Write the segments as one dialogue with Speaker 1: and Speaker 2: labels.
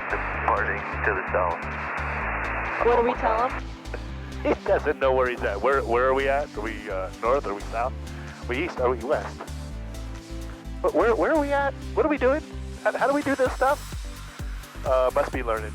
Speaker 1: Departing to the south.
Speaker 2: What do we tell him?
Speaker 3: He doesn't know where he's at. Where are we at? Are we north? Are we south? Are we east? Are we west? But where are we at? What are we doing? How do we do this stuff? Must be learning.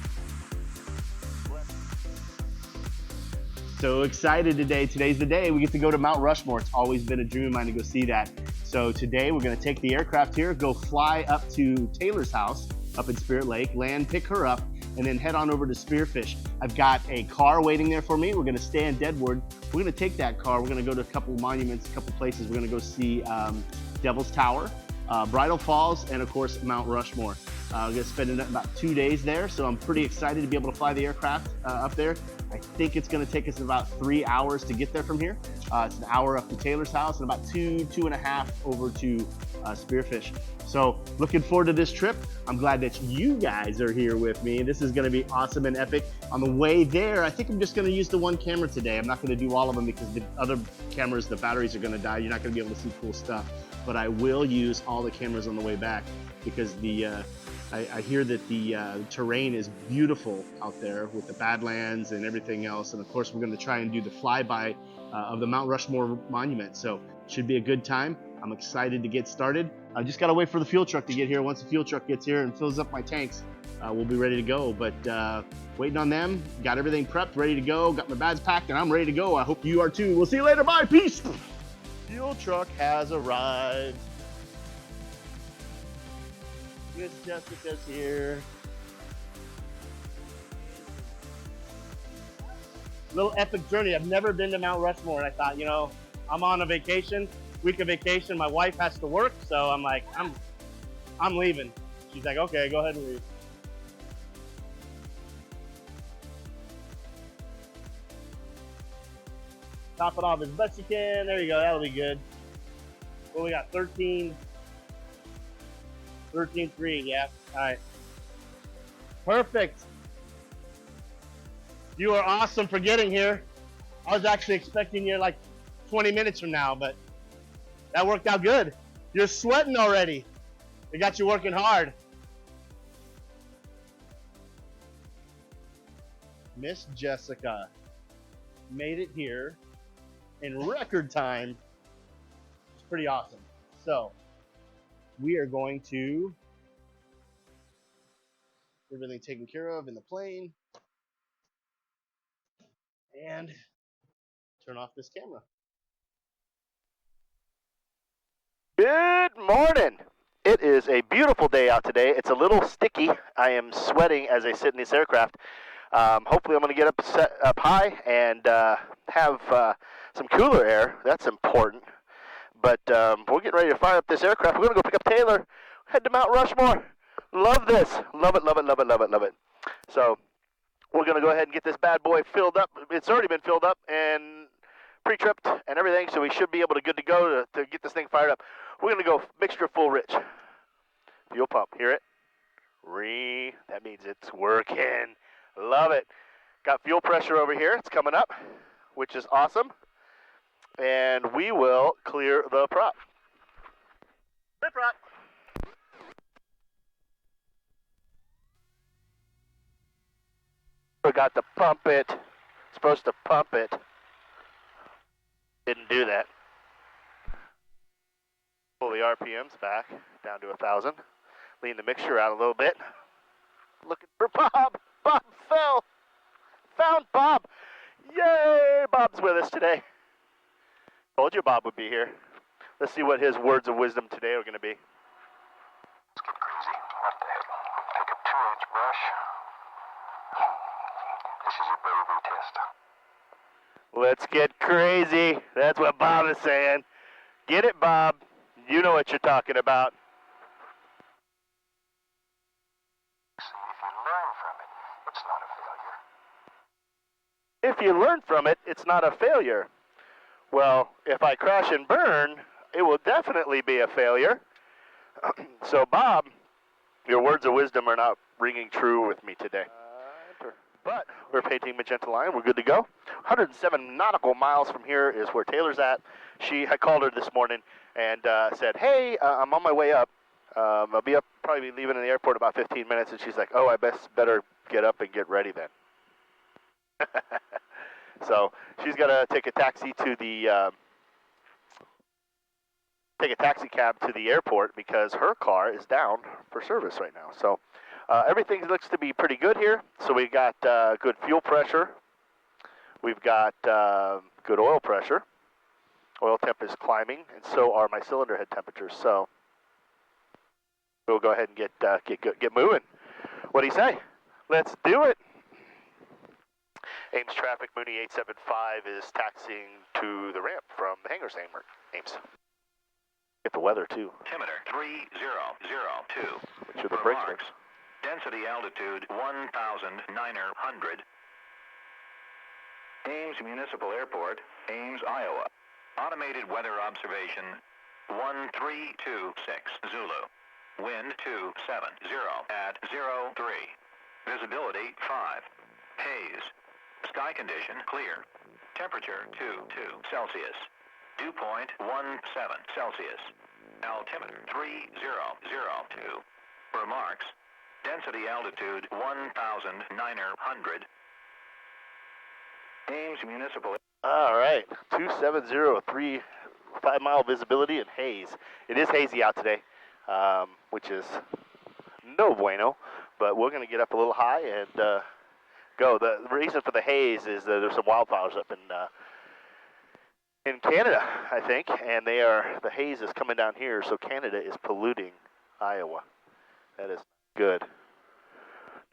Speaker 4: So excited today. Today's the day. We get to go to Mt Rushmore. It's always been a dream of mine to go see that. So today we're going to take the aircraft here, go fly up to Taylor's house up in Spirit Lake, land, pick her up, and then head on over to Spearfish. I've got a car waiting there for me. We're going to stay in Deadwood. We're going to take that car. We're going to go to a couple monuments, a couple places. We're going to go see Devil's Tower, Bridal Falls, and of course Mt Rushmore. I'm going to spend about 2 days there, so I'm pretty excited to be able to fly the aircraft up there. I think it's going to take us about 3 hours to get there from here. It's an hour up to Taylor's house and about two and a half over to Spearfish. So looking forward to this trip. I'm glad that you guys are here with me. This is going to be awesome and epic. On the way there, I think I'm just going to use the one camera today. I'm not going to do all of them because the other cameras, the batteries are going to die. You're not going to be able to see cool stuff. But I will use all the cameras on the way back because I hear that the terrain is beautiful out there with the Badlands and everything else. And of course, we're going to try and do the flyby of the Mt Rushmore monument. So should be a good time. I'm excited to get started. I just got to wait for the fuel truck to get here. Once the fuel truck gets here and fills up my tanks, we'll be ready to go. But waiting on them, got everything prepped, ready to go, got my bags packed, and I'm ready to go. I hope you are too. We'll see you later. Bye. Peace. Fuel truck has arrived. Miss Jessica's here. Little epic journey. I've never been to Mt Rushmore, and I thought, you know, I'm on a vacation, week of vacation. My wife has to work, so I'm like, I'm leaving. She's like, okay, go ahead and leave. Top it off as best you can. There you go. That'll be good. Well, we got 13.3, yeah. All right. Perfect. You are awesome for getting here. I was actually expecting you like 20 minutes from now, but that worked out good. You're sweating already. They got you working hard. Miss Jessica made it here in record time. It's pretty awesome. So we are going to get everything taken care of in the plane and turn off this camera.
Speaker 3: Good morning. It is a beautiful day out today. It's a little sticky. I am sweating as I sit in this aircraft. Hopefully I'm going to get up high and have some cooler air. That's important. But we're getting ready to fire up this aircraft. We're going to go pick up Tayler, head to Mt Rushmore. Love this. Love it, love it, love it, love it, love it. So we're going to go ahead and get this bad boy filled up. It's already been filled up and pre-tripped and everything, so we should be able to good to go to get this thing fired up. We're going to go mixture full rich. Fuel pump. Hear it? That means it's working. Love it. Got fuel pressure over here. It's coming up, which is awesome. And we will clear the prop. The prop. Forgot to pump it. Supposed to pump it. Didn't do that. Pull the RPMs back down to 1,000. Lean the mixture out a little bit. Looking for Bob. Bob fell. Found Bob. Yay! Bob's with us today. Told you Bob would be here. Let's see what his words of wisdom today are going to be.
Speaker 1: Let's get crazy. What the heck? Take a 2-inch brush. This is your bravery test.
Speaker 3: Let's get crazy. That's what Bob is saying. Get it, Bob. You know what you're talking about.
Speaker 1: See, if you learn from it, it's not a failure.
Speaker 3: If you learn from it, it's not a failure. Well, if I crash and burn, it will definitely be a failure. So, Bob, your words of wisdom are not ringing true with me today. But we're painting magenta line. We're good to go. 107 nautical miles from here is where Taylor's at. I called her this morning and said, hey, I'm on my way up. I'll be up, probably leaving in the airport about 15 minutes, and she's like, "Oh, I better get up and get ready then." So she's got to take a taxi to the take a taxi cab to the airport because her car is down for service right now. So everything looks to be pretty good here. So we got good fuel pressure. We've got good oil pressure. Oil temp is climbing, and so are my cylinder head temperatures. So we'll go ahead and get moving. What do you say? Let's do it. Ames traffic, Mooney 875 is taxiing to the ramp from the hangar, Ames. Get the weather too.
Speaker 1: Altimeter 3002.
Speaker 3: Make sure the brakes work.
Speaker 1: Remarks. Density altitude 1,900. Ames Municipal Airport, Ames, Iowa. Automated weather observation 1326 Zulu. Wind 270 at 03. Visibility 5. Haze. Sky condition clear. Temperature 22 Celsius. Dew point 17 Celsius. Altimeter 3002. Remarks. Density altitude 1,900. Ames Municipal.
Speaker 3: All right, 2703, 5-mile visibility and haze. It is hazy out today, which is no bueno, but we're going to get up a little high and go. The reason for the haze is that there's some wildfires up in Canada, I think, and the haze is coming down here, so Canada is polluting Iowa. That is good.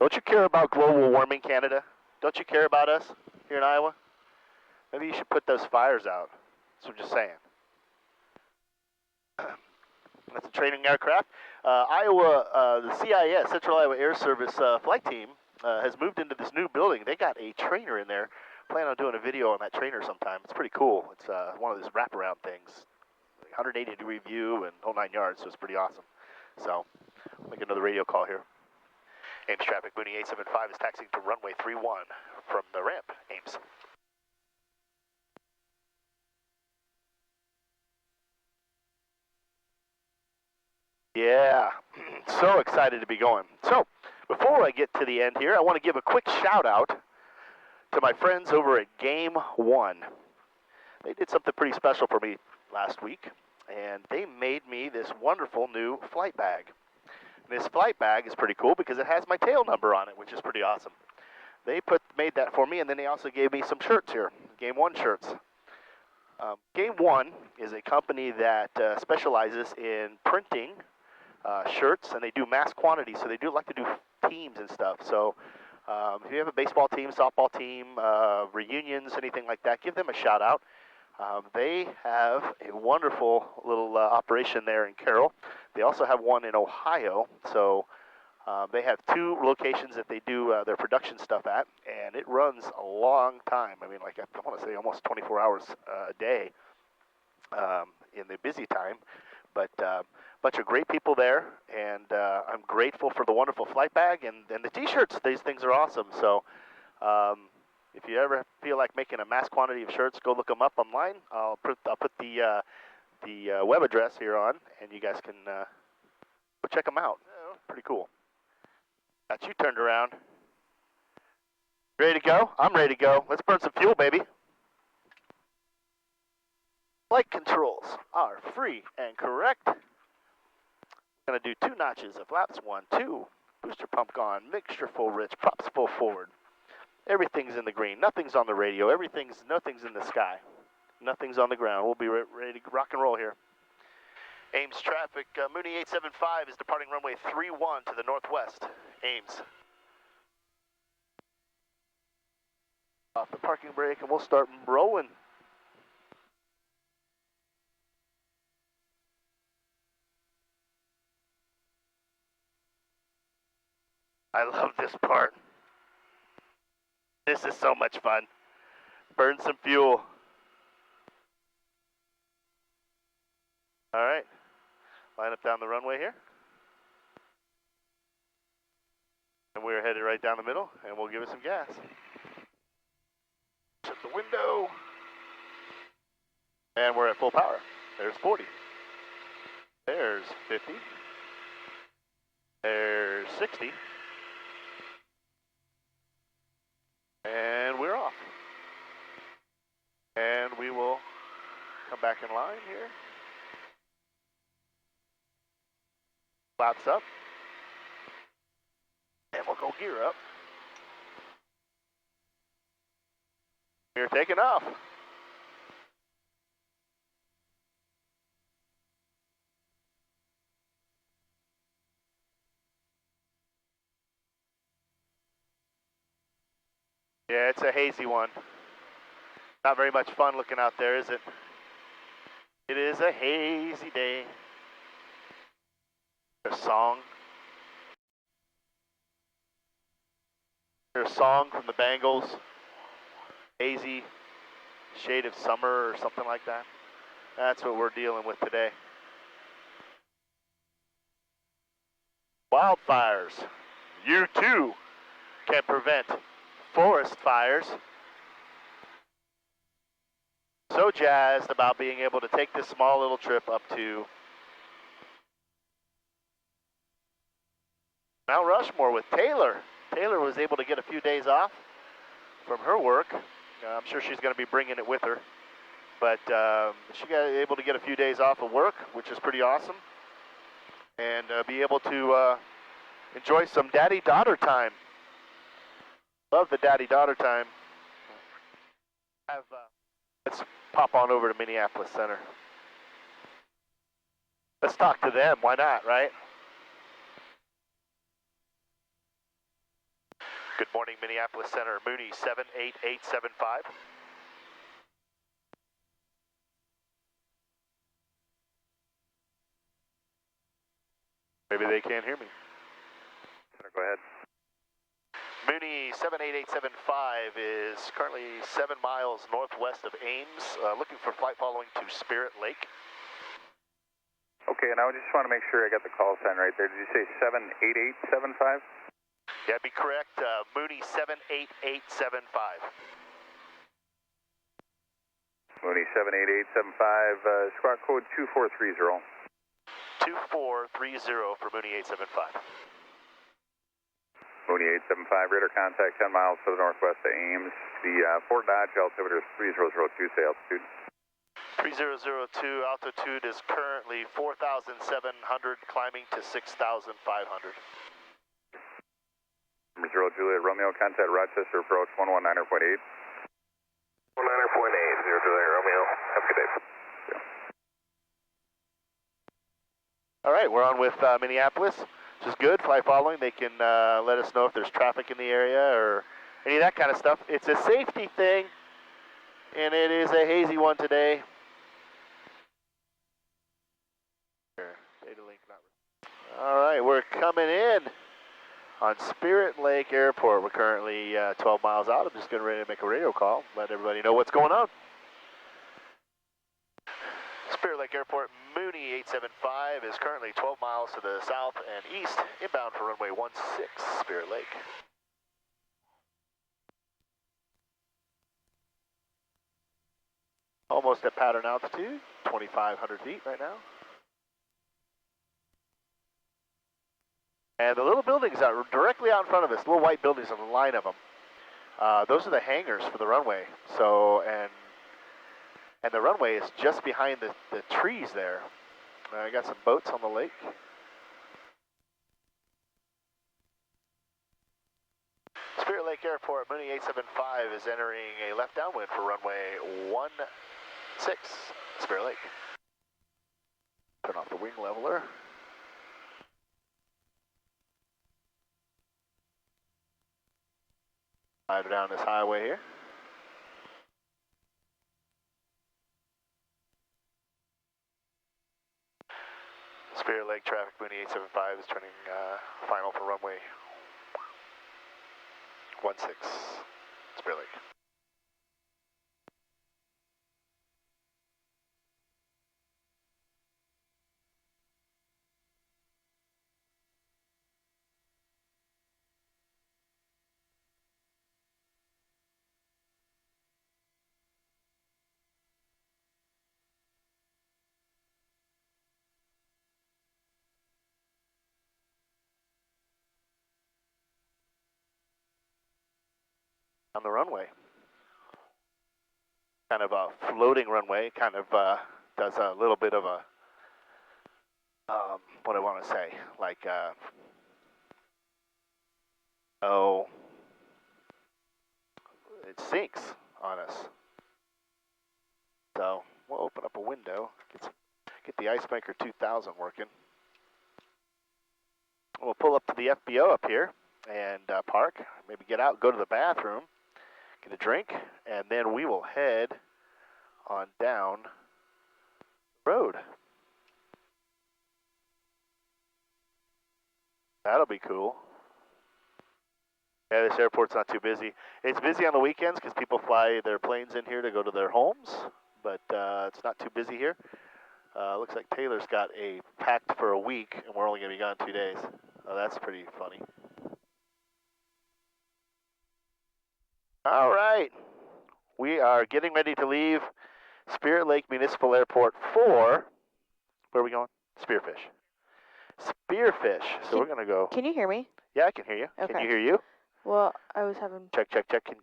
Speaker 3: Don't you care about global warming, Canada? Don't you care about us here in Iowa? Maybe you should put those fires out. So I'm just saying. That's a training aircraft. Iowa, the CIS, Central Iowa Air Service flight team, has moved into this new building. They got a trainer in there. Plan on doing a video on that trainer sometime. It's pretty cool. It's one of those wraparound things. 180-degree view and whole 9 yards, so it's pretty awesome. So, I'll make another radio call here. Ames traffic, Mooney 875 is taxiing to runway 31 from the ramp, Ames. Yeah, so excited to be going. So, before I get to the end here, I want to give a quick shout out to my friends over at Game 1. They did something pretty special for me last week, and they made me this wonderful new flight bag. And this flight bag is pretty cool because it has my tail number on it, which is pretty awesome. They made that for me, and then they also gave me some shirts here, Game 1 shirts. Game 1 is a company that specializes in printing shirts, and they do mass quantity, so they do like to do teams and stuff. So if you have a baseball team, softball team, reunions, anything like that, give them a shout out. They have a wonderful little operation there in Carroll. They also have one in Ohio, so they have 2 locations that they do their production stuff at, and it runs a long time. I mean, like I want to say almost 24 hours a day in the busy time, but bunch of great people there, and I'm grateful for the wonderful flight bag and the t-shirts. These things are awesome. So if you ever feel like making a mass quantity of shirts, go look them up online. I'll put the web address here on, and you guys can go check them out. Pretty cool. Got you turned around. Ready to go? I'm ready to go. Let's burn some fuel, baby. Flight controls are free and correct. Going to do 2 notches of flaps, 1, 2. Booster pump gone, mixture full rich, props full forward. Everything's in the green. Nothing's on the radio. Nothing's in the sky. Nothing's on the ground. We'll be ready to rock and roll here. Ames traffic, Mooney 875 is departing runway 31 to the northwest. Ames. Off the parking brake, and we'll start rolling. I love this part. This is so much fun. Burn some fuel. All right. Line up down the runway here. And we're headed right down the middle, and we'll give it some gas. Shut the window. And we're at full power. There's 40. There's 50. There's 60. And we're off. And we will come back in line here. Flaps up. And we'll go gear up. We're taking off. Yeah, it's a hazy one. Not very much fun looking out there, is it? It is a hazy day. A song. There's a song from the Bangles. Hazy shade of summer or something like that. That's what we're dealing with today. Wildfires. You too can prevent forest fires. So jazzed about being able to take this small little trip up to Mount Rushmore with Tayler. Tayler was able to get a few days off from her work. I'm sure she's going to be bringing it with her. But she got able to get a few days off of work, which is pretty awesome. And be able to enjoy some daddy-daughter time. Love the daddy-daughter time. Let's pop on over to Minneapolis Center. Let's talk to them. Why not, right? Good morning, Minneapolis Center. Mooney 78875. Maybe they can't hear me.
Speaker 1: Go ahead.
Speaker 3: Mooney 78875 is currently 7 miles northwest of Ames, looking for flight following to Spirit Lake.
Speaker 1: Okay, and I just want to make sure I got the call sign right there. Did you say 78875?
Speaker 3: Yeah, that'd be correct. Mooney 78875.
Speaker 1: Mooney 78875, squawk code 2430.
Speaker 3: 2430 for Mooney 875.
Speaker 1: Mooney 875, radar contact 10 miles to the northwest of Ames. The Fort Dodge altimeter is 3002, say altitude.
Speaker 3: 3002, altitude is currently 4,700, climbing to 6,500.
Speaker 1: Number 0 Juliet Romeo, contact Rochester approach 119.8. 119.8, 0 Juliet Romeo. Have a good day.
Speaker 3: All right, we're on with Minneapolis, which is good. Fly following, they can let us know if there's traffic in the area or any of that kind of stuff. It's a safety thing, and it is a hazy one today. All right, we're coming in on Spirit Lake Airport. We're currently 12 miles out. I'm just getting ready to make a radio call, let everybody know what's going on. Spirit Lake Airport, Mooney 875 is currently 12 miles to the south and east, inbound for runway 16, Spirit Lake. Almost at pattern altitude, 2,500 feet right now. And the little buildings that are directly out in front of us, little white buildings on the line of them, those are the hangars for the runway. So, and the runway is just behind the trees there. I got some boats on the lake. Spirit Lake Airport, Mooney 875 is entering a left downwind for runway 16, Spirit Lake. Turn off the wing leveler. Slide down this highway here. Spirit Lake traffic, Mooney 875 is turning final for runway 16, Spirit Lake. on the runway. Kind of a floating runway, kind of does a little bit of a, what do I want to say, like, it sinks on us. So we'll open up a window, get the Ice Maker 2000 working. We'll pull up to the FBO up here and park, maybe get out, go to the bathroom, get a drink, and then we will head on down the road. That'll be cool. Yeah, this airport's not too busy. It's busy on the weekends because people fly their planes in here to go to their homes, but it's not too busy here. Looks like Taylor's got a packed for a week, and we're only going to be gone 2 days. Oh, that's pretty funny. All right. We are getting ready to leave Spirit Lake Municipal Airport for, where are we going? Spearfish. Spearfish. So we're going to go.
Speaker 2: Can you hear me?
Speaker 3: Yeah, I can hear you.
Speaker 2: Okay.
Speaker 3: Can you hear you?
Speaker 2: Well, I was having...
Speaker 3: Check.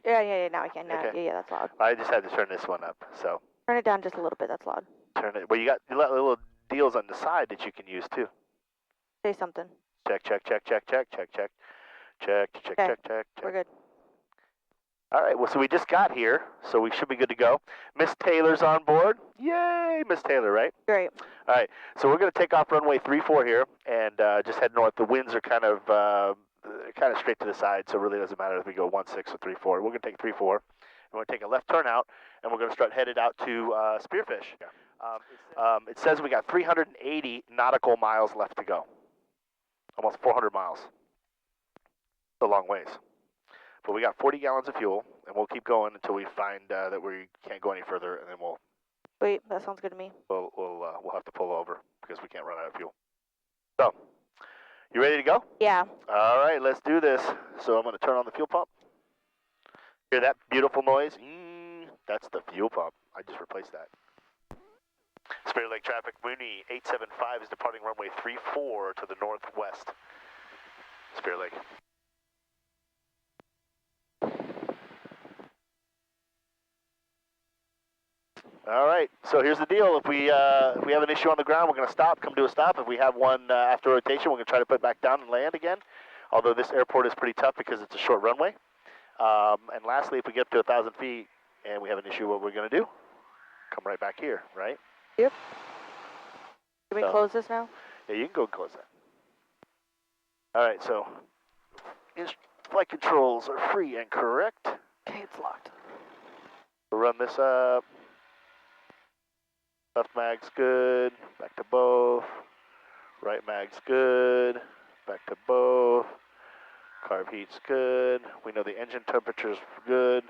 Speaker 2: Yeah, now I can. Now,
Speaker 3: Okay.
Speaker 2: yeah, that's loud.
Speaker 3: I just had to turn this one up, so.
Speaker 2: Turn it down just a little bit, that's loud.
Speaker 3: Turn it. Well, you got little deals on the side that you can use too.
Speaker 2: Say something.
Speaker 3: Check.
Speaker 2: We're good.
Speaker 3: All right, well, so we just got here, so we should be good to go. Miss Taylor's on board. Yay, Miss Taylor, right?
Speaker 2: Great.
Speaker 3: All right, so we're going to take off runway 34 here and just head north. The winds are kind of straight to the side, so it really doesn't matter if we go 16 or 34. We're going to take 34, and we're going to take a left turn out, and we're going to start headed out to Spearfish. It says we got 380 nautical miles left to go. Almost 400 miles. It's a long ways. But we got 40 gallons of fuel, and we'll keep going until we find that we can't go any further, and then we'll
Speaker 2: that sounds good to me.
Speaker 3: we'll have to pull over because we can't run out of fuel. So, you ready to go?
Speaker 2: Yeah.
Speaker 3: All right, let's do this. So I'm going to turn on the fuel pump. Hear that beautiful noise? That's the fuel pump. I just replaced that. Spirit Lake traffic, Mooney 875 is departing runway 34 to the northwest. Spirit Lake. All right, so here's the deal. If we have an issue on the ground, we're going to stop, come to a stop. If we have one after rotation, we're going to try to put it back down and land again. Although this airport is pretty tough because it's a short runway. And lastly, if we get to 1,000 feet and we have an issue, what we're going to do? Come right back here, right?
Speaker 2: Yep. Can we close this now?
Speaker 3: Yeah, you can go and close that. All right, so flight controls are free and correct.
Speaker 2: Okay, it's locked.
Speaker 3: We'll run this up. Left mag's good, back to both. Right mag's good, back to both. Carb heat's good. We know the engine temperature's good.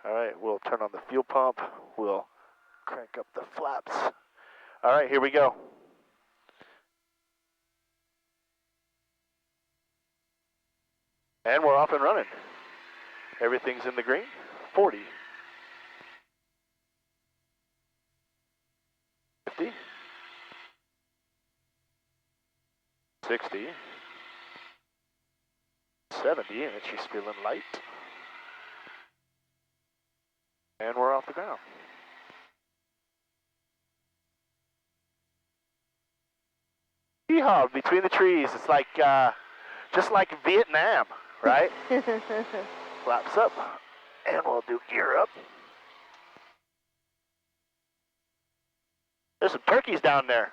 Speaker 3: All right, we'll turn on the fuel pump. We'll crank up the flaps. All right, here we go. And we're off and running. Everything's in the green. 40. 50. 60. 70, and she's feeling light. And we're off the ground. Yeehaw, between the trees. It's like, just like Vietnam, right? Flaps up, and we'll do gear up. There's some turkeys down there.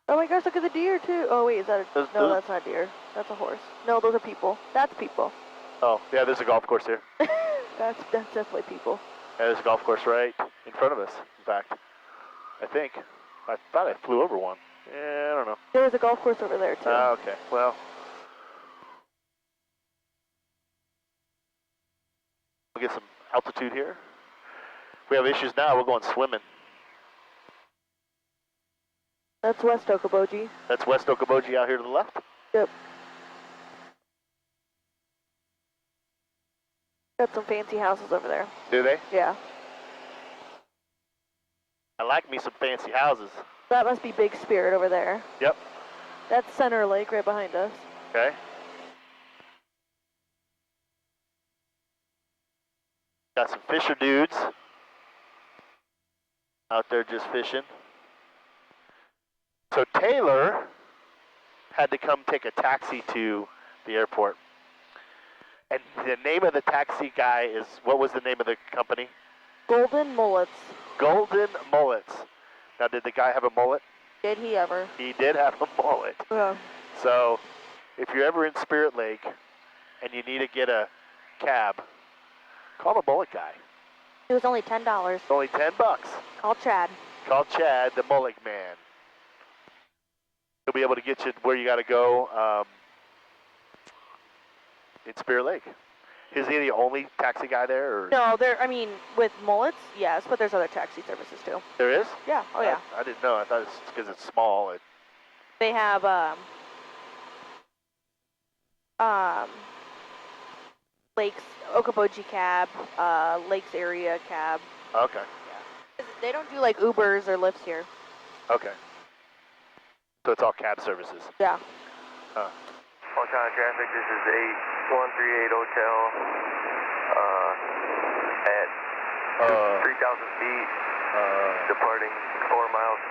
Speaker 2: Oh my gosh, look at the deer too. Oh wait, is that a... No, that's not deer. That's a horse. No, those are people. That's people.
Speaker 3: Oh, yeah, there's a golf course here.
Speaker 2: That's definitely people.
Speaker 3: Yeah, there's a golf course right in front of us, in fact. I think. I thought I flew over one. Yeah, I don't know.
Speaker 2: There was a golf course over there too.
Speaker 3: Oh, okay. Well. We'll get some altitude here. If we have issues now, we're going swimming.
Speaker 2: That's West Okoboji.
Speaker 3: That's West Okoboji out here to the left?
Speaker 2: Yep. Got some fancy houses over there.
Speaker 3: Do they?
Speaker 2: Yeah.
Speaker 3: I like me some fancy houses.
Speaker 2: That must be Big Spirit over there.
Speaker 3: Yep.
Speaker 2: That's Center Lake right behind us.
Speaker 3: Okay. Got some fisher dudes out there just fishing. So Tayler had to come take a taxi to the airport. And the name of the taxi guy is, what was the name of the company?
Speaker 2: Golden Mullets.
Speaker 3: Golden Mullets. Now, did the guy have a mullet?
Speaker 2: Did he ever?
Speaker 3: He did have a mullet.
Speaker 2: Yeah.
Speaker 3: So, if you're ever in Spirit Lake and you need to get a cab, call the mullet guy.
Speaker 2: It was only $10.
Speaker 3: It's only $10.
Speaker 2: Call Chad.
Speaker 3: Call Chad, the mullet man. He'll be able to get you where you got to go in Spirit Lake. Is he the only taxi guy there? Or?
Speaker 2: No, with mullets, yes, but there's other taxi services too.
Speaker 3: There is?
Speaker 2: Yeah, oh yeah.
Speaker 3: I didn't know. I thought it's because it's small.
Speaker 2: They have, Lakes, Okoboji cab, Lakes area cab.
Speaker 3: Okay.
Speaker 2: Yeah. They don't do like Ubers or Lyfts here.
Speaker 3: Okay. So it's all cab services?
Speaker 2: Yeah.
Speaker 3: Huh.
Speaker 5: All kind of traffic, this is 8138 Hotel, at 3,000 feet, departing 4 miles,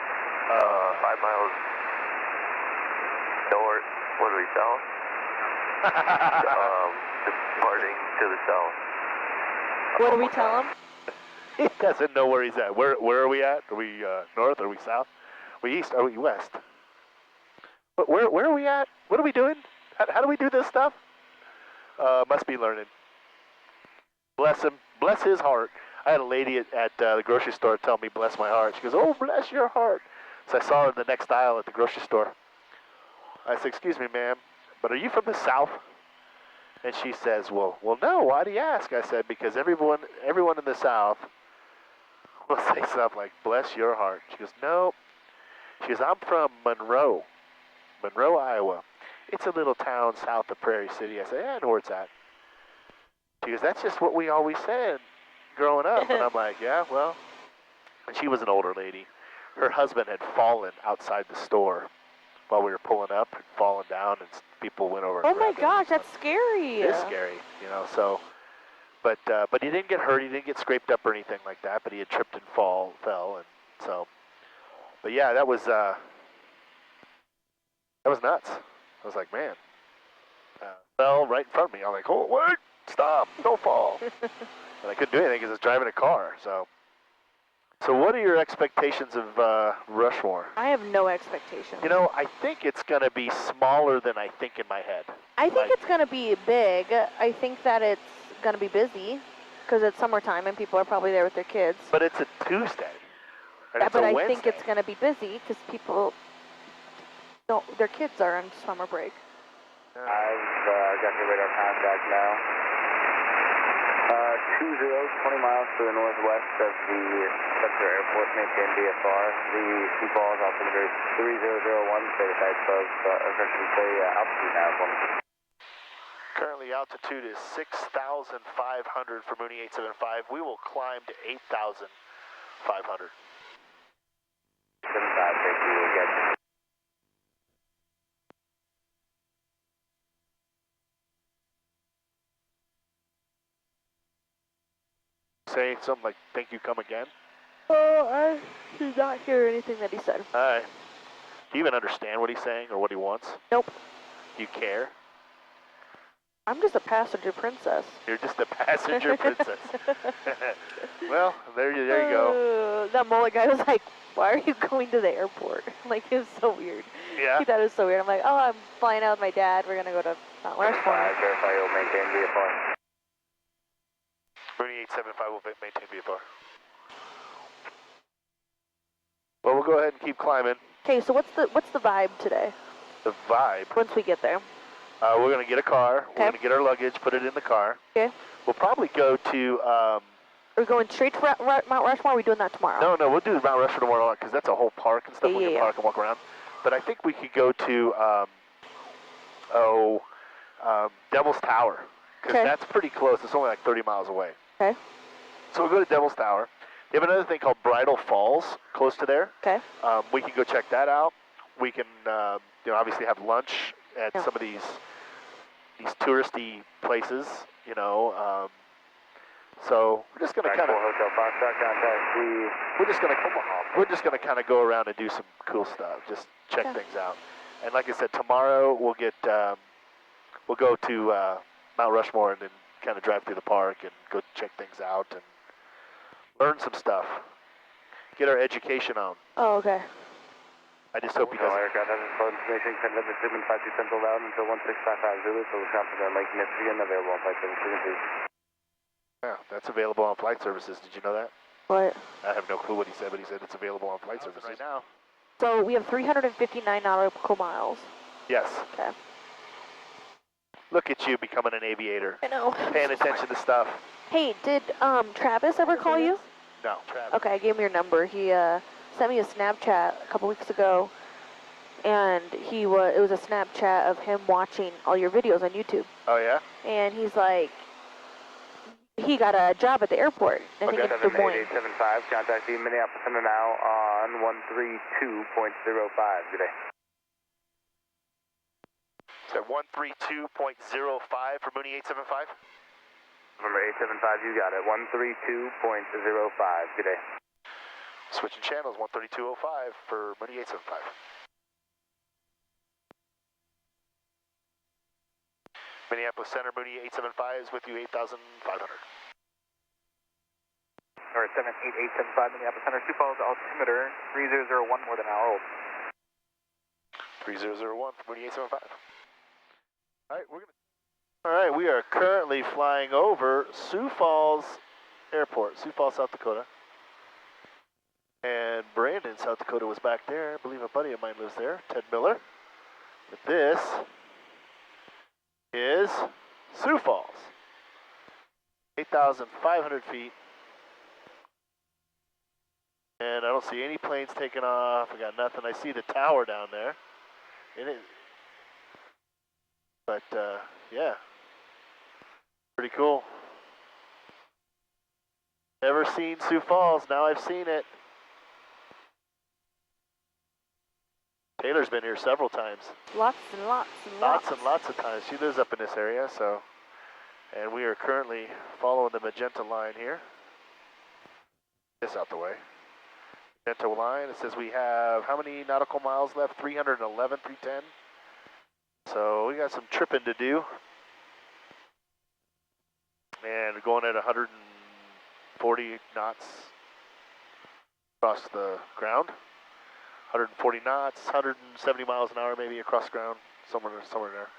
Speaker 5: 5 miles north, what do we south? Departing to the south.
Speaker 2: What do we tell him?
Speaker 3: He doesn't know where he's at. Where are we at? Are we north? Are we south? Are we east? Are we west? But where are we at? What are we doing? How do we do this stuff? Must be learning. Bless him. Bless his heart. I had a lady at the grocery store tell me, bless my heart. She goes, oh, bless your heart. So I saw her in the next aisle at the grocery store. I said, excuse me, ma'am, but are you from the South? And she says, well, no, why do you ask? I said, because everyone in the South will say stuff like, bless your heart. She goes, no. She goes, I'm from Monroe, Iowa. It's a little town south of Prairie City. I said, yeah, I know where it's at. She goes, that's just what we always said growing up. And I'm like, yeah, well. And she was an older lady. Her husband had fallen outside the store while we were pulling up, and fallen down, and people went over.
Speaker 2: Oh my gosh, that's scary.
Speaker 3: It is scary, so. But he didn't get hurt. He didn't get scraped up or anything like that. But he had tripped and fell, and so. But yeah, that was nuts. I was like, man. Fell right in front of me. I'm like, oh, wait, stop, don't fall. And I couldn't do anything because I was driving a car. So what are your expectations of Rushmore?
Speaker 2: I have no expectations.
Speaker 3: I think it's going to be smaller than I think in my head.
Speaker 2: I think it's going to be big. I think that it's going to be busy because it's summertime and people are probably there with their kids.
Speaker 3: But it's a Tuesday. And
Speaker 2: yeah,
Speaker 3: it's
Speaker 2: but
Speaker 3: a
Speaker 2: I
Speaker 3: Wednesday.
Speaker 2: think it's going to be busy because people their kids are on summer break.
Speaker 1: I've got your radar contact now. 20, 20 miles to the northwest of the Spencer Airport, maintain VFR. The Seaballs altimeter 3001, say the type of, altitude now for me.
Speaker 3: Currently altitude is 6,500 for Mooney 875. We will climb to 8,500.
Speaker 1: 75, thank you again.
Speaker 3: Saying something like, thank you, come again?
Speaker 2: Oh, I did not hear anything that he said.
Speaker 3: All right. Do you even understand what he's saying or what he wants?
Speaker 2: Nope.
Speaker 3: Do you care?
Speaker 2: I'm just a passenger princess.
Speaker 3: You're just a passenger princess. Well, there you go.
Speaker 2: That mullet guy was like, why are you going to the airport? Like, it was so weird.
Speaker 3: Yeah.
Speaker 2: He thought it was so weird. I'm like, oh, I'm flying out with my dad. We're going to go to Mt Rushmore.
Speaker 1: Verify you'll maintain VFR.
Speaker 3: Mooney 875 will maintain VFR. Well, we'll go ahead and keep climbing.
Speaker 2: Okay, so what's the vibe today?
Speaker 3: The vibe.
Speaker 2: Once we get there.
Speaker 3: We're going to get a car.
Speaker 2: Okay.
Speaker 3: We're going to get our luggage, put it in the car.
Speaker 2: Okay.
Speaker 3: We'll probably go to...
Speaker 2: Are we going straight to Mount Rushmore, or are we doing that tomorrow?
Speaker 3: No, we'll do Mount Rushmore tomorrow because that's a whole park and stuff.
Speaker 2: Yeah,
Speaker 3: we can
Speaker 2: yeah.
Speaker 3: park and walk around. But I think we could go to Devil's Tower because
Speaker 2: Okay.
Speaker 3: that's pretty close. It's only like 30 miles away.
Speaker 2: Okay.
Speaker 3: So we'll go to Devil's Tower. They have another thing called Bridal Falls close to there.
Speaker 2: Okay.
Speaker 3: We can go check that out. We can, obviously have lunch at
Speaker 2: Yeah.
Speaker 3: some of these touristy places, So we're just gonna kind of
Speaker 1: Hotel Foxtrot, contact the
Speaker 3: we're just gonna kind of go around and do some cool stuff, just check things out. And like I said, tomorrow we'll get we'll go to Mt Rushmore and then kind of drive through the park and go check things out and learn some stuff, get our education on.
Speaker 2: Oh, okay.
Speaker 3: I just hope he doesn't.
Speaker 1: Aircraft has full information, send them to Sigmund 52 Central Loud until 16550 Zulu, so we're confident Lake Michigan, available on flight services.
Speaker 3: Yeah, that's available on flight services. Did you know that?
Speaker 2: What?
Speaker 3: I have no clue what he said, but he said it's available on flight services. Right now.
Speaker 2: So we have 359 nautical miles.
Speaker 3: Yes.
Speaker 2: Okay.
Speaker 3: Look at you becoming an aviator.
Speaker 2: I know.
Speaker 3: Paying attention to stuff.
Speaker 2: Hey, did Travis ever call you?
Speaker 3: No, Travis.
Speaker 2: Okay, I gave him your number. He sent me a Snapchat a couple weeks ago, and it was a Snapchat of him watching all your videos on YouTube.
Speaker 3: Oh yeah?
Speaker 2: And he's like, he got a job at the airport. I think in Des Moines.
Speaker 1: 7875, contact the Minneapolis Center now on 132.05. Good day.
Speaker 3: So 132.05 for Mooney 875?
Speaker 1: Number 875, you got it. 132.05. Good day.
Speaker 3: Switching channels, 132.05 for Mooney 875. Minneapolis Center, Mooney 875 is with you, 8,500.
Speaker 1: Or 78875, Minneapolis Center, Sioux Falls, altimeter 3001, more than an hour old.
Speaker 3: 3001 for Mooney 875. All right, we are currently flying over Sioux Falls Airport, Sioux Falls, South Dakota. And Brandon, South Dakota, was back there. I believe a buddy of mine lives there, Ted Miller. But this is Sioux Falls, 8,500 feet. And I don't see any planes taking off. I got nothing. I see the tower down there. But yeah, pretty cool. Never seen Sioux Falls, now I've seen it. Taylor's been here several times.
Speaker 2: Lots and lots and lots.
Speaker 3: Lots and lots of times. She lives up in this area, so. And we are currently following the magenta line here. This out the way. Magenta line, it says we have how many nautical miles left? 311, 310. So we got some tripping to do. And we're going at 140 knots across the ground. 140 knots, 170 miles an hour maybe across ground, somewhere there.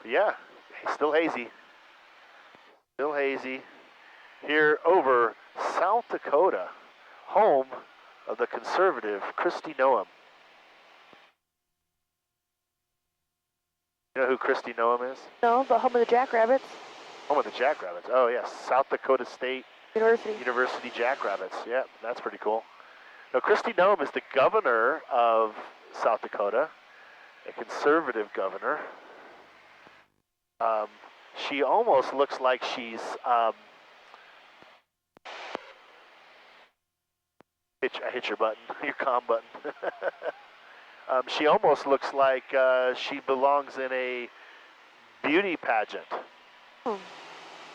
Speaker 3: But yeah, still hazy. Still hazy. Here over South Dakota, home of the conservative Kristi Noem. You know who Kristi Noem is?
Speaker 2: No, but home of the Jackrabbits.
Speaker 3: Home of the Jackrabbits. Oh yes, South Dakota State
Speaker 2: University
Speaker 3: Jackrabbits. Yeah, that's pretty cool. Now, Kristi Noem is the governor of South Dakota, a conservative governor. She almost looks like she's I hit your button, your comm button. She almost looks like she belongs in a beauty pageant.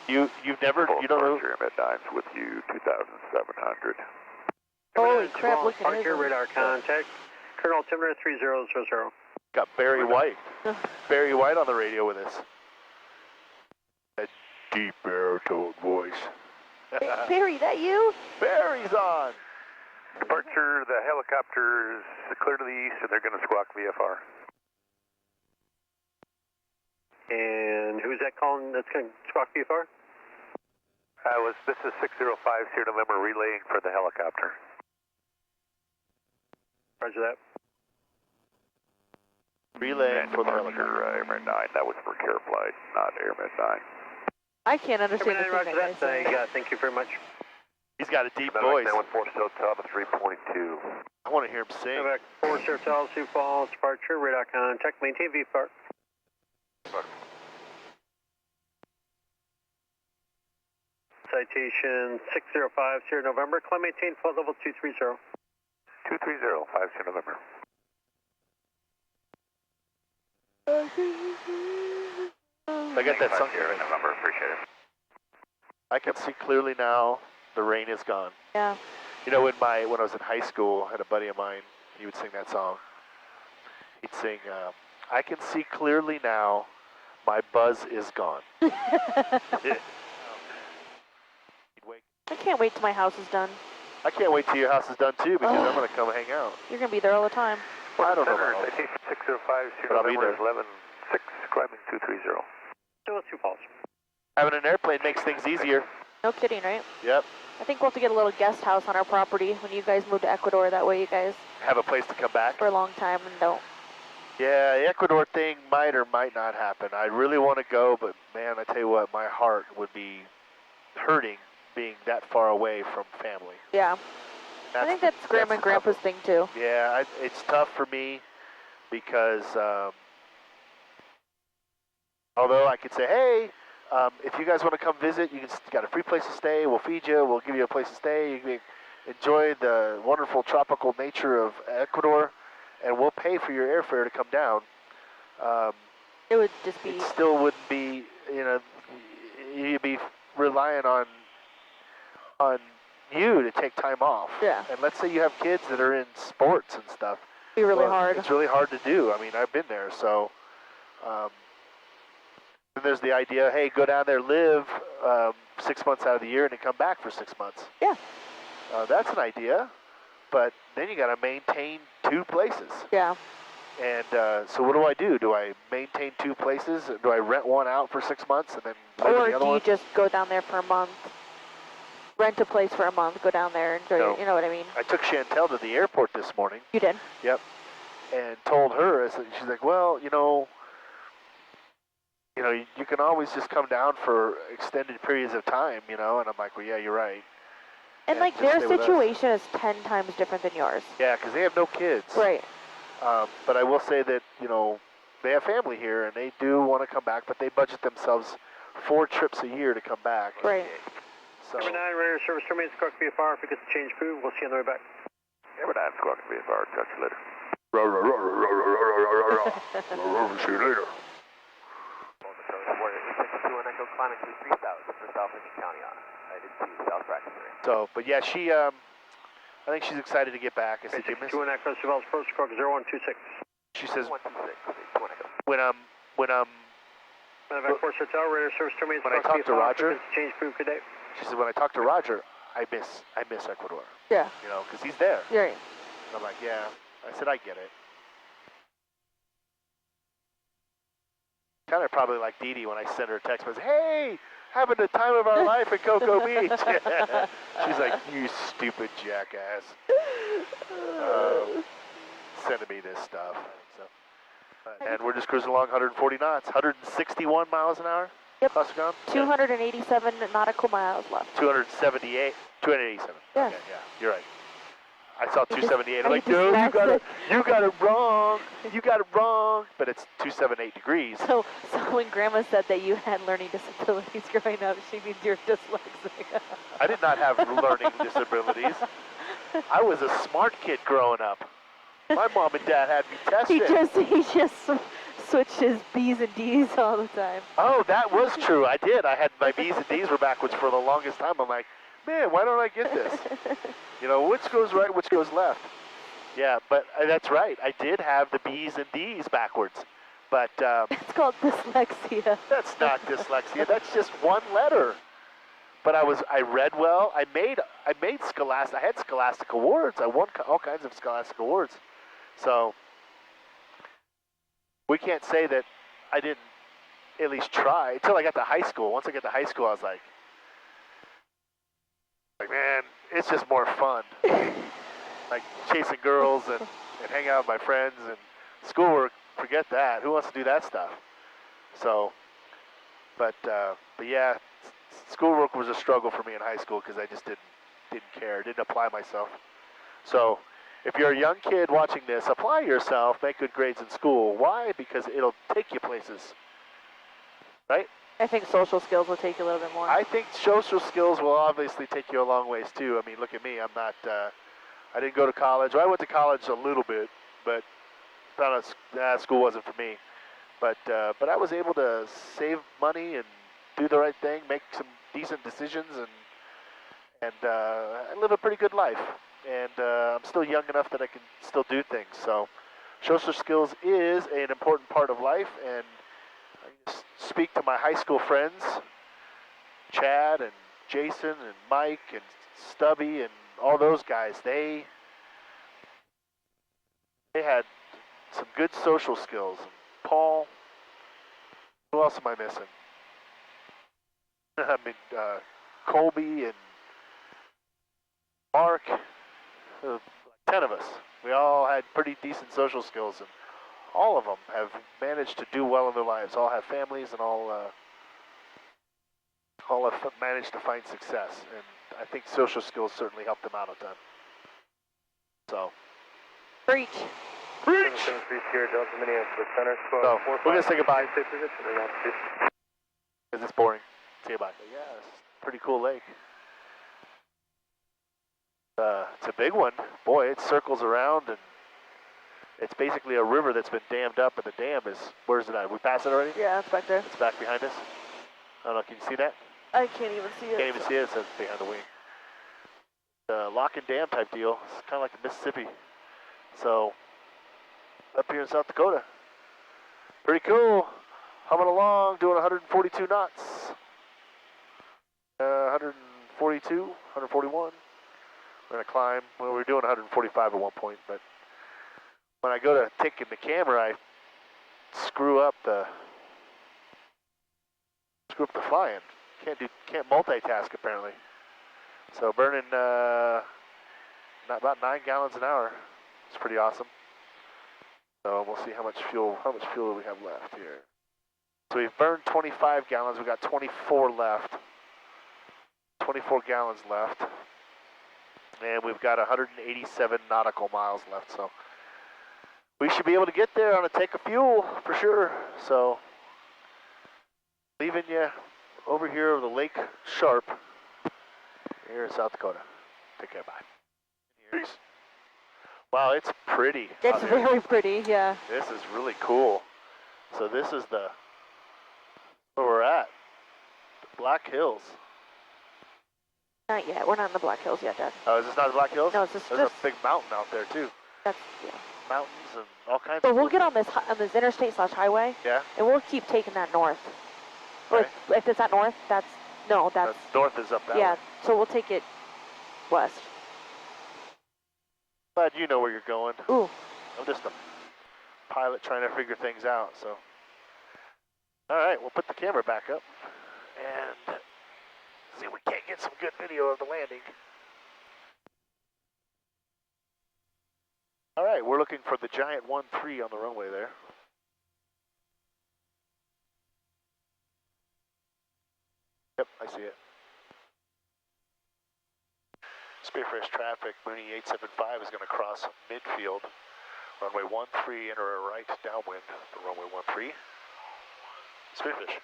Speaker 3: You don't know.
Speaker 5: Mid-9's with you, 2,700.
Speaker 2: Holy crap, look at his.
Speaker 5: Radar contact. Colonel altimeter 3000.
Speaker 3: Got Barry White. Barry White on the radio with us. That deep baritone voice.
Speaker 2: Barry, that you?
Speaker 3: Barry's on.
Speaker 5: Departure, the helicopter is clear to the east and they're going to squawk VFR. And who's that calling that's going to squawk VFR? This is 605 Sierra November relaying for the helicopter. Roger that.
Speaker 3: Relaying for the helicopter.
Speaker 5: Airman 9, that was for care flight, not Airman 9.
Speaker 2: I can't understand the
Speaker 5: Roger
Speaker 2: thing that guy said.
Speaker 5: thank you very much.
Speaker 3: He's got a deep voice.
Speaker 5: With 4 Hotel 3.2.
Speaker 3: I want to hear him sing.
Speaker 5: 4 Hotel, Sioux Falls, departure, radar contact, maintain VFR. Citation 605 Sierra November, climb maintain flight level 230. 230, 5 Sierra November.
Speaker 3: I got that song.
Speaker 5: Sierra November, appreciate it.
Speaker 3: I can see clearly now. The rain is gone.
Speaker 2: Yeah.
Speaker 3: You know, when I was in high school, I had a buddy of mine. He would sing that song. He'd sing, "I can see clearly now. My buzz is gone." He'd wake.
Speaker 2: I can't wait till my house is done.
Speaker 3: I can't wait till your house is done too, because I'm gonna come hang out.
Speaker 2: You're gonna be there all the time.
Speaker 3: I don't know.
Speaker 5: Center,
Speaker 3: About
Speaker 5: citation 605,
Speaker 3: But I'll be
Speaker 5: November
Speaker 3: there.
Speaker 5: 11-6, climbing 230. So let's 2 calls.
Speaker 3: Having an airplane makes things easier.
Speaker 2: No kidding, right?
Speaker 3: Yep.
Speaker 2: I think we'll have to get a little guest house on our property when you guys move to Ecuador. That way you guys,
Speaker 3: Have a place to come back.
Speaker 2: for a long time, and don't.
Speaker 3: Yeah, the Ecuador thing might or might not happen. I really want to go, but man, I tell you what, my heart would be hurting being that far away from family.
Speaker 2: Yeah. I think that's Grandma and
Speaker 3: the
Speaker 2: Grandpa's
Speaker 3: tough-
Speaker 2: thing, too.
Speaker 3: Yeah, it's tough for me because although I could say, hey, if you guys want to come visit, you got a free place to stay. We'll feed you. We'll give you a place to stay. You can enjoy the wonderful tropical nature of Ecuador, and we'll pay for your airfare to come down.
Speaker 2: It would just be...
Speaker 3: It still wouldn't be, you know, you'd be relying on you to take time off.
Speaker 2: Yeah.
Speaker 3: And let's say you have kids that are in sports and stuff.
Speaker 2: be really
Speaker 3: Well,
Speaker 2: hard.
Speaker 3: It's really hard to do. I mean, I've been there, so. Then there's the idea, hey, go down there, live 6 months out of the year, and then come back for 6 months.
Speaker 2: Yeah.
Speaker 3: That's an idea, but then you got to maintain 2 places.
Speaker 2: Yeah.
Speaker 3: And so what do? Do I maintain 2 places? Do I rent one out for 6 months and then live
Speaker 2: Or
Speaker 3: in the other
Speaker 2: do you
Speaker 3: one?
Speaker 2: just go down there for a month, rent a place for a month, go down there, enjoy
Speaker 3: No.
Speaker 2: it, you know what I mean?
Speaker 3: I took Chantel to the airport this morning.
Speaker 2: You did?
Speaker 3: Yep. And told her, she's like, well, you know, you can always just come down for extended periods of time, you know. And I'm like, well, yeah, you're right.
Speaker 2: And,
Speaker 3: And
Speaker 2: like,
Speaker 3: just
Speaker 2: their
Speaker 3: stay with us.
Speaker 2: situation is 10 times different than yours.
Speaker 3: Yeah, because they have no kids.
Speaker 2: Right.
Speaker 3: But I will say that, you know, they have family here, and they do want to come back, but they budget themselves 4 trips a year to come back.
Speaker 2: Right.
Speaker 3: So,
Speaker 5: Number 9, radar service terminates, Squawk VFR. If we get the change food, we'll see you on the way back. Number 9, Squawk VFR. Talk to you later.
Speaker 3: See you later. So, but yeah, I think she's excited to get back. I said, you miss
Speaker 5: 2 Echo, Surveillance Approach, Squawk 0126.
Speaker 3: She says,
Speaker 5: 126,
Speaker 3: when
Speaker 5: Medevac Force Hotel, radar service terminates,
Speaker 3: When I
Speaker 5: Squawk
Speaker 3: talked to
Speaker 5: VFR.
Speaker 3: Roger-
Speaker 5: If it's change food, good day.
Speaker 3: she said, when I talk to Roger, I miss Ecuador,
Speaker 2: Yeah.
Speaker 3: you know, because he's there.
Speaker 2: You're right.
Speaker 3: And I'm like, yeah. I said, I get it. Kind of probably like Dee Dee when I send her a text, but hey, having the time of our life at Cocoa Beach. She's like, you stupid jackass. Sending me this stuff. So, and we're just cruising along 140 knots, 161 miles an hour.
Speaker 2: Yep.
Speaker 3: Plus or gone?
Speaker 2: 287 nautical miles left.
Speaker 3: 287.
Speaker 2: Yeah.
Speaker 3: Okay, yeah, you're right. I saw
Speaker 2: You just-
Speaker 3: 278. I'm
Speaker 2: I
Speaker 3: like,
Speaker 2: just
Speaker 3: no, you got it wrong. You got it wrong. But it's 278 degrees.
Speaker 2: So when Grandma said that you had learning disabilities growing up, she means you're dyslexic.
Speaker 3: I did not have learning disabilities. I was a smart kid growing up. My mom and dad had me tested.
Speaker 2: he just switched his B's and D's all the time.
Speaker 3: Oh, that was true. I did. I had my B's and D's were backwards for the longest time. I'm like, man, why don't I get this? You know, which goes right, which goes left. Yeah, but that's right. I did have the B's and D's backwards. But
Speaker 2: It's called dyslexia.
Speaker 3: that's not dyslexia. That's just one letter. But I read well. I made Scholastic. I had Scholastic awards. I won all kinds of Scholastic awards. So we can't say that I didn't at least try until I got to high school. Once I got to high school, I was like, man, it's just more fun. Like chasing girls and hanging out with my friends and schoolwork. Forget that. Who wants to do that stuff? So, but yeah, schoolwork was a struggle for me in high school because I just didn't care, didn't apply myself. So, if you're a young kid watching this, apply yourself, make good grades in school. Why? Because it'll take you places, right?
Speaker 2: I think social skills will take you a little bit more.
Speaker 3: I think social skills will obviously take you a long ways too. I mean, look at me. I'm not. I didn't go to college. Well, I went to college a little bit, but found out school wasn't for me. But I was able to save money and do the right thing, make some decent decisions, and I live a pretty good life. And I'm still young enough that I can still do things. So social skills is an important part of life, and I just speak to my high school friends, Chad and Jason and Mike and Stubby and all those guys. They had some good social skills. Paul, who else am I missing? I mean, Colby and Mark, 10 of us. We all had pretty decent social skills, and all of them have managed to do well in their lives. All have families, and all have managed to find success. And I think social skills certainly help them out a ton. So.
Speaker 2: Preach.
Speaker 3: Preach!
Speaker 1: 773 Sierra Delta Minneapolis Center.
Speaker 3: So, we're going to say goodbye.
Speaker 1: Stay position and altitude.
Speaker 3: Because it's boring. Say goodbye. But yeah, it's a pretty cool lake. It's a big one. Boy, it circles around, and it's basically a river that's been dammed up, and the dam is, where's it at? We passed it already?
Speaker 2: Yeah, it's back there.
Speaker 3: It's back behind us. I don't know, can you see that?
Speaker 2: I can't even see it.
Speaker 3: Can't even see it, it says behind the wing. Lock and dam type deal. It's kind of like the Mississippi. So, up here in South Dakota. Pretty cool. Humming along, doing 142 knots. 142, 141. We're going to climb. Well, we were doing 145 at one point, but when I go to take in the camera, I screw up the flying. Can't multitask apparently. So burning about 9 gallons an hour. It's pretty awesome. So we'll see how much fuel do we have left here. So we've burned 25 gallons. We got 24 left. 24 gallons left. And we've got 187 nautical miles left. So we should be able to get there on a tank of fuel for sure. So leaving you over here over the Lake Sharp here in South Dakota. Take care, bye. Peace. Wow, it's pretty.
Speaker 2: It's very pretty, yeah.
Speaker 3: This is really cool. So this is where we're at. The Black Hills.
Speaker 2: Not yet. We're not in the Black Hills yet, Dad.
Speaker 3: Oh, is this not the Black Hills?
Speaker 2: No, it's just
Speaker 3: There's a big mountain out there too.
Speaker 2: That's, yeah.
Speaker 3: Mountains and all kinds
Speaker 2: But
Speaker 3: of
Speaker 2: we'll
Speaker 3: cool
Speaker 2: get on this interstate/highway.
Speaker 3: Yeah.
Speaker 2: And we'll keep taking that north.
Speaker 3: Okay.
Speaker 2: Or if it's not north, that's
Speaker 3: North is up that
Speaker 2: yeah.
Speaker 3: way.
Speaker 2: So we'll take it west.
Speaker 3: Glad you know where you're going.
Speaker 2: Ooh.
Speaker 3: I'm just a pilot trying to figure things out, so. All right, we'll put the camera back up and see if we can't get some good video of the landing. All right, we're looking for the giant 1-3 on the runway there. Yep, I see it. Spearfish traffic, Mooney 875 is going to cross midfield. Runway 13, enter a right downwind for runway 13. Spearfish.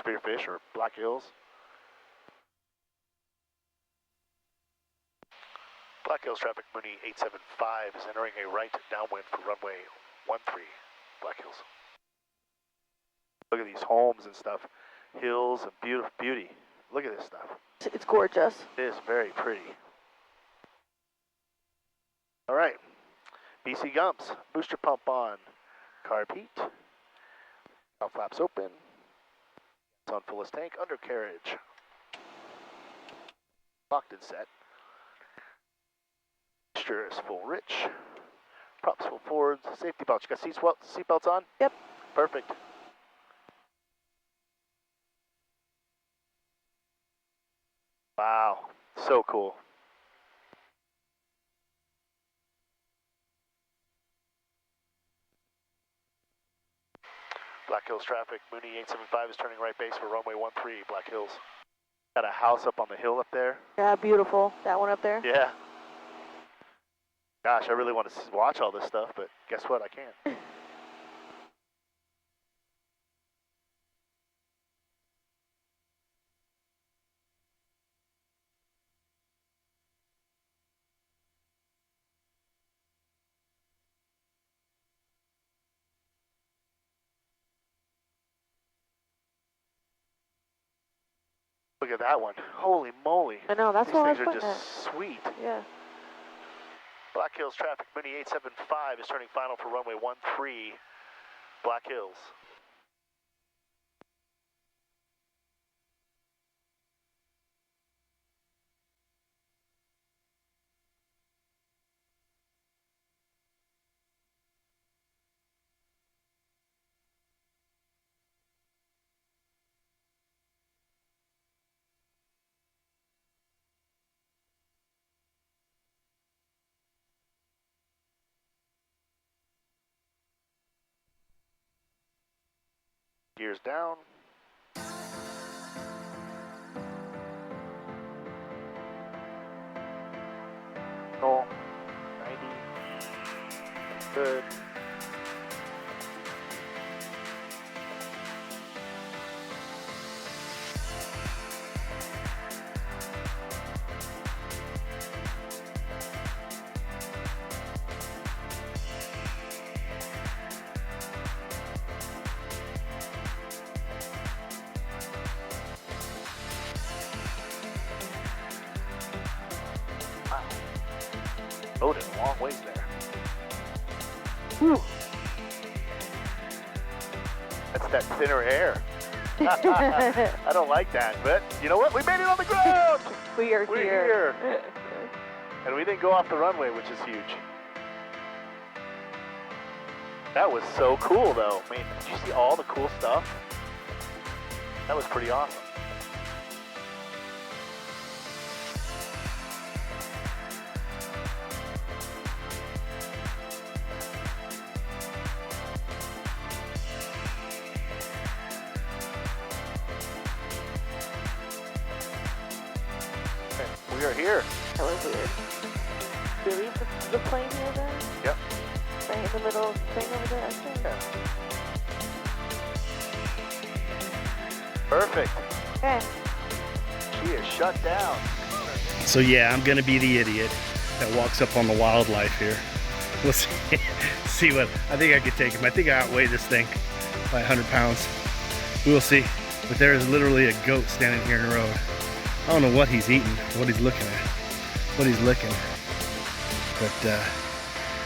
Speaker 3: Spearfish or Black Hills. Black Hills traffic, Mooney 875 is entering a right downwind for runway 13, Black Hills. Look at these homes and stuff. Hills and beauty. Look at this stuff.
Speaker 2: It's gorgeous.
Speaker 3: It is very pretty. All right. BC Gumps. Booster pump on. Carb heat. Valve flaps open. It's on fullest tank. Undercarriage. Locked and set. Mixture is full rich. Props full forwards. Safety belts. You got seat belts on?
Speaker 2: Yep.
Speaker 3: Perfect. Wow, so cool. Black Hills traffic, Mooney 875 is turning right base for runway 13, Black Hills. Got a house up on the hill up there.
Speaker 2: Yeah, beautiful. That one up there.
Speaker 3: Yeah. Gosh, I really want to watch all this stuff, but guess what? I can't. Look at that one. Holy moly.
Speaker 2: I know, that's
Speaker 3: These
Speaker 2: what I was
Speaker 3: things are
Speaker 2: putting
Speaker 3: just sweet.
Speaker 2: at. Yeah.
Speaker 3: Black Hills traffic, Mooney 875 is turning final for runway 13, Black Hills. Gears down. Roll. 90. Good. Wow. Loaded a long ways there. Whew. That's that thinner air. I don't like that, but you know what? We made it on the ground!
Speaker 2: We're
Speaker 3: here. And we didn't go off the runway, which is huge. That was so cool, though. I mean, did you see all the cool stuff? That was pretty awesome. We are here.
Speaker 2: That was weird. Did we leave the plane here then?
Speaker 3: Yep.
Speaker 2: Right in the middle thing over there, I think?
Speaker 3: Yeah. Perfect.
Speaker 2: Okay.
Speaker 3: She is shut down.
Speaker 4: So yeah, I'm gonna be the idiot that walks up on the wildlife here. We'll see, see what, I think I could take him. I think I outweigh this thing by 100 pounds. We will see. But there is literally a goat standing here in the road. I don't know what he's eating, what he's looking at, what he's licking. But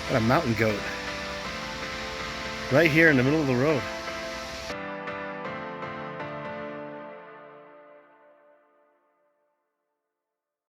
Speaker 4: what a mountain goat. Right here in the middle of the road.